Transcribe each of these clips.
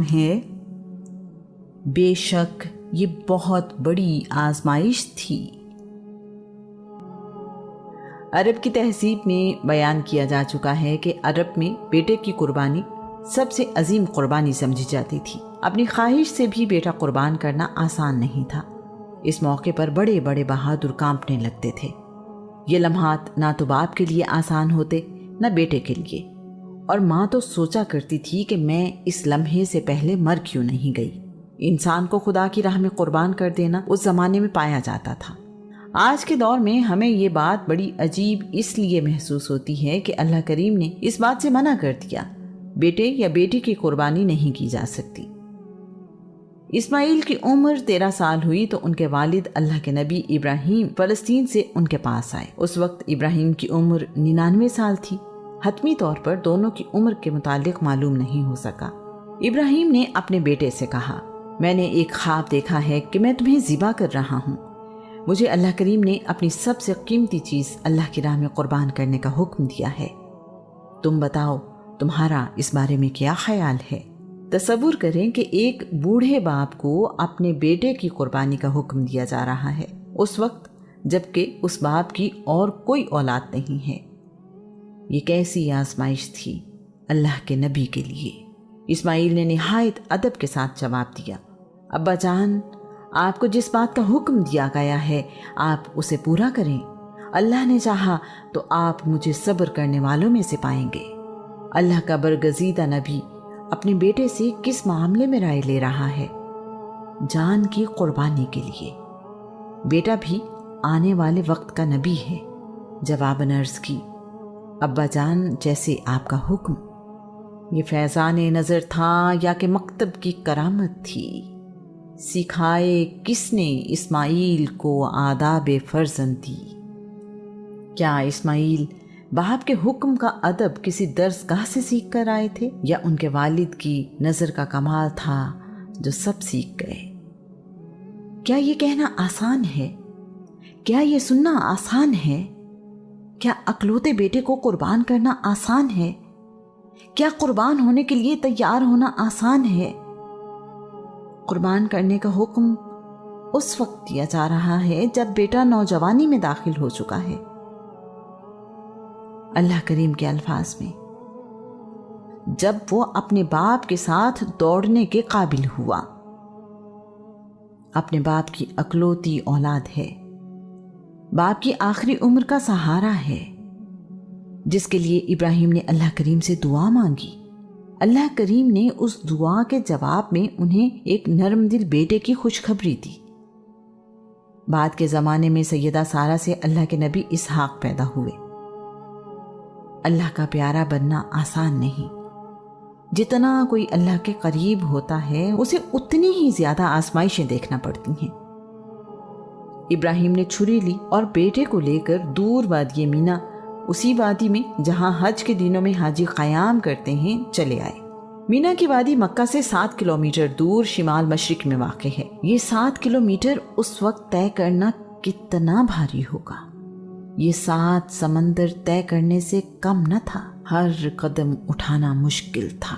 ہے؟ بے شک یہ بہت بڑی آزمائش تھی۔ عرب کی تہذیب میں بیان کیا جا چکا ہے کہ عرب میں بیٹے کی قربانی سب سے عظیم قربانی سمجھی جاتی تھی۔ اپنی خواہش سے بھی بیٹا قربان کرنا آسان نہیں تھا۔ اس موقع پر بڑے بڑے بہادر کانپنے لگتے تھے۔ یہ لمحات نہ تو باپ کے لیے آسان ہوتے نہ بیٹے کے لیے، اور ماں تو سوچا کرتی تھی کہ میں اس لمحے سے پہلے مر کیوں نہیں گئی۔ انسان کو خدا کی راہ میں قربان کر دینا اس زمانے میں پایا جاتا تھا۔ آج کے دور میں ہمیں یہ بات بڑی عجیب اس لیے محسوس ہوتی ہے کہ اللہ کریم نے اس بات سے منع کر دیا، بیٹے یا بیٹی کی قربانی نہیں کی جا سکتی۔ اسماعیل کی عمر 13 سال ہوئی تو ان کے والد اللہ کے نبی ابراہیم فلسطین سے ان کے پاس آئے۔ اس وقت ابراہیم کی عمر 99 سال تھی۔ حتمی طور پر دونوں کی عمر کے متعلق معلوم نہیں ہو سکا۔ ابراہیم نے اپنے بیٹے سے کہا، میں نے ایک خواب دیکھا ہے کہ میں تمہیں ذبح کر رہا ہوں۔ مجھے اللہ کریم نے اپنی سب سے قیمتی چیز اللہ کی راہ میں قربان کرنے کا حکم دیا ہے۔ تم بتاؤ تمہارا اس بارے میں کیا خیال ہے؟ تصور کریں کہ ایک بوڑھے باپ کو اپنے بیٹے کی قربانی کا حکم دیا جا رہا ہے، اس وقت جبکہ اس باپ کی اور کوئی اولاد نہیں ہے۔ یہ کیسی آزمائش تھی اللہ کے نبی کے لیے۔ اسماعیل نے نہایت ادب کے ساتھ جواب دیا، ابا جان، آپ کو جس بات کا حکم دیا گیا ہے آپ اسے پورا کریں۔ اللہ نے چاہا تو آپ مجھے صبر کرنے والوں میں سے پائیں گے۔ اللہ کا برگزیدہ نبی اپنے بیٹے سے کس معاملے میں رائے لے رہا ہے؟ جان کی قربانی کے لیے۔ بیٹا بھی آنے والے وقت کا نبی ہے۔ جواباً عرض کی، ابا جان جیسے آپ کا حکم۔ یہ فیضان نظر تھا یا کہ مکتب کی کرامت تھی؟ سکھائے کس نے اسماعیل کو آداب فرزندی؟ کیا اسماعیل باپ کے حکم کا ادب کسی درس گاہ سے سیکھ کر آئے تھے، یا ان کے والد کی نظر کا کمال تھا جو سب سیکھ گئے؟ کیا یہ کہنا آسان ہے؟ کیا یہ سننا آسان ہے؟ کیا اکلوتے بیٹے کو قربان کرنا آسان ہے؟ کیا قربان ہونے کے لیے تیار ہونا آسان ہے؟ قربان کرنے کا حکم اس وقت دیا جا رہا ہے جب بیٹا نوجوانی میں داخل ہو چکا ہے۔ اللہ کریم کے الفاظ میں، جب وہ اپنے باپ کے ساتھ دوڑنے کے قابل ہوا۔ اپنے باپ کی اکلوتی اولاد ہے، باپ کی آخری عمر کا سہارا ہے، جس کے لیے ابراہیم نے اللہ کریم سے دعا مانگی۔ اللہ کریم نے اس دعا کے جواب میں انہیں ایک نرم دل بیٹے کی خوشخبری دی۔ بعد کے زمانے میں سیدہ سارہ سے اللہ کے نبی اسحاق پیدا ہوئے۔ اللہ کا پیارا بننا آسان نہیں۔ جتنا کوئی اللہ کے قریب ہوتا ہے اسے اتنی ہی زیادہ آزمائشیں دیکھنا پڑتی ہیں۔ ابراہیم نے چھری لی اور بیٹے کو لے کر دور وادی مینا، اسی وادی میں جہاں حج کے دنوں میں حاجی قیام کرتے ہیں، چلے آئے۔ مینا کی وادی مکہ سے 7 کلومیٹر دور شمال مشرق میں واقع ہے۔ یہ 7 کلومیٹر اس وقت طے کرنا کتنا بھاری ہوگا۔ یہ 7 سمندر طے کرنے سے کم نہ تھا۔ ہر قدم اٹھانا مشکل تھا۔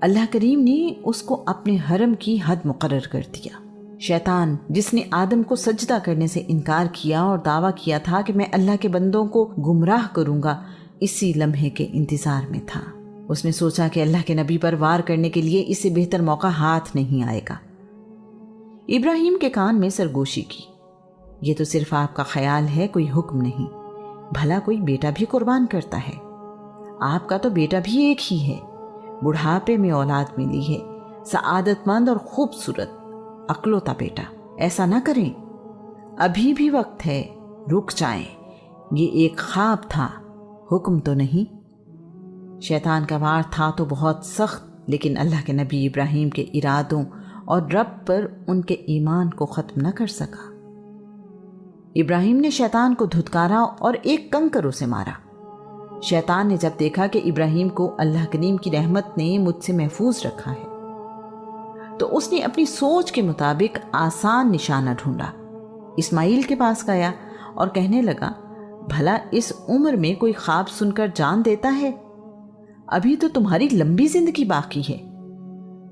اللہ کریم نے اس کو اپنے حرم کی حد مقرر کر دیا۔ شیطان، جس نے آدم کو سجدہ کرنے سے انکار کیا اور دعویٰ کیا تھا کہ میں اللہ کے بندوں کو گمراہ کروں گا، اسی لمحے کے انتظار میں تھا۔ اس نے سوچا کہ اللہ کے نبی پر وار کرنے کے لیے اس سے بہتر موقع ہاتھ نہیں آئے گا۔ ابراہیم کے کان میں سرگوشی کی، یہ تو صرف آپ کا خیال ہے، کوئی حکم نہیں۔ بھلا کوئی بیٹا بھی قربان کرتا ہے؟ آپ کا تو بیٹا بھی ایک ہی ہے، بڑھاپے میں اولاد ملی ہے، سعادت مند اور خوبصورت اکلوتا بیٹا۔ ایسا نہ کریں، ابھی بھی وقت ہے، رک جائیں۔ یہ ایک خواب تھا، حکم تو نہیں۔ شیطان کا وار تھا تو بہت سخت، لیکن اللہ کے نبی ابراہیم کے ارادوں اور رب پر ان کے ایمان کو ختم نہ کر سکا۔ ابراہیم نے شیطان کو دھتکارا اور ایک کنکر اسے مارا۔ شیطان نے جب دیکھا کہ ابراہیم کو اللہ کریم کی رحمت نے مجھ سے محفوظ رکھا ہے تو اس نے اپنی سوچ کے مطابق آسان نشانہ ڈھونڈا۔ اسماعیل کے پاس گیا اور کہنے لگا، بھلا اس عمر میں کوئی خواب سن کر جان دیتا ہے؟ ابھی تو تمہاری لمبی زندگی باقی ہے۔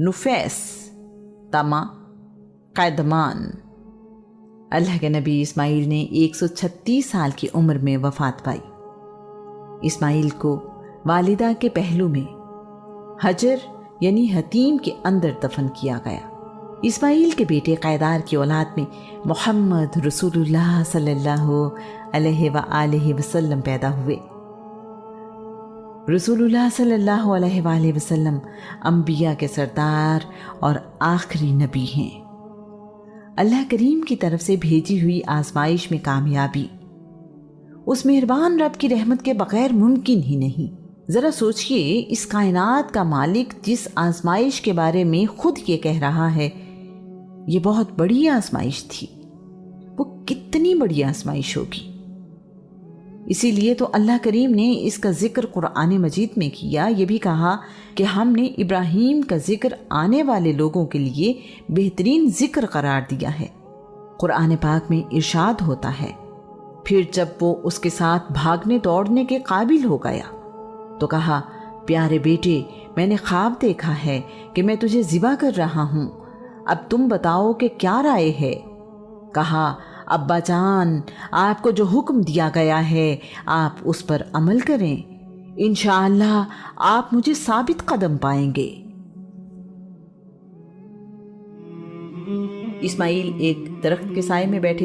نفیس، تما، قیدمان۔ اللہ کے نبی اسماعیل نے 136 سال کی عمر میں وفات پائی۔ اسماعیل کو والدہ کے پہلو میں حجر یعنی حتیم کے اندر دفن کیا گیا۔ اسماعیل کے بیٹے قیدار کی اولاد میں محمد رسول اللہ صلی اللہ علیہ وآلہ وسلم پیدا ہوئے۔ رسول اللہ صلی اللہ علیہ وآلہ وسلم انبیاء کے سردار اور آخری نبی ہیں۔ اللہ کریم کی طرف سے بھیجی ہوئی آزمائش میں کامیابی اس مہربان رب کی رحمت کے بغیر ممکن ہی نہیں۔ ذرا سوچئے، اس کائنات کا مالک جس آزمائش کے بارے میں خود یہ کہہ رہا ہے یہ بہت بڑی آزمائش تھی، وہ کتنی بڑی آزمائش ہوگی۔ اسی لیے تو اللہ کریم نے اس کا ذکر قرآن مجید میں کیا، یہ بھی کہا کہ ہم نے ابراہیم کا ذکر آنے والے لوگوں کے لیے بہترین ذکر قرار دیا ہے۔ قرآن پاک میں ارشاد ہوتا ہے، پھر جب وہ اس کے ساتھ بھاگنے دوڑنے کے قابل ہو گیا تو کہا، پیارے بیٹے، میں نے خواب دیکھا ہے کہ میں تجھے ذبح کر رہا ہوں، اب تم بتاؤ کہ کیا رائے ہے؟ کہا، ابا جان، آپ کو جو حکم دیا گیا ہے آپ اس پر عمل کریں، انشاءاللہ آپ مجھے ثابت قدم پائیں گے۔ اسماعیل ایک درخت کے سائے میں بیٹھے